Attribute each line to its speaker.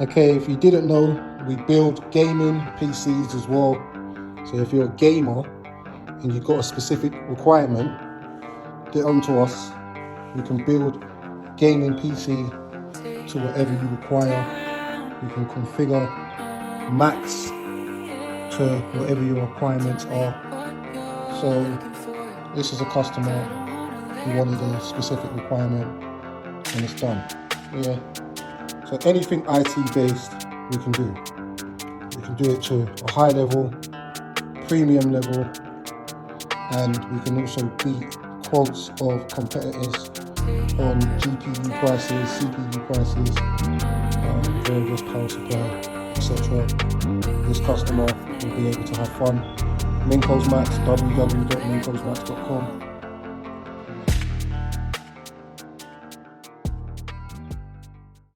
Speaker 1: Okay, if you didn't know, we build gaming PCs as well. So if you're a gamer and you've got a specific requirement, get onto us. We can build gaming PC to whatever you require. We can configure Macs to whatever your requirements are. So this is a customer who wanted a specific requirement and it's done. Yeah. So anything IT based we can do. We can do it to a high level, premium level, and we can also beat quotes of competitors on GPU prices, CPU prices, various power supply, etc. This customer will be able to have fun. Minkosmax, www.minkosmax.com.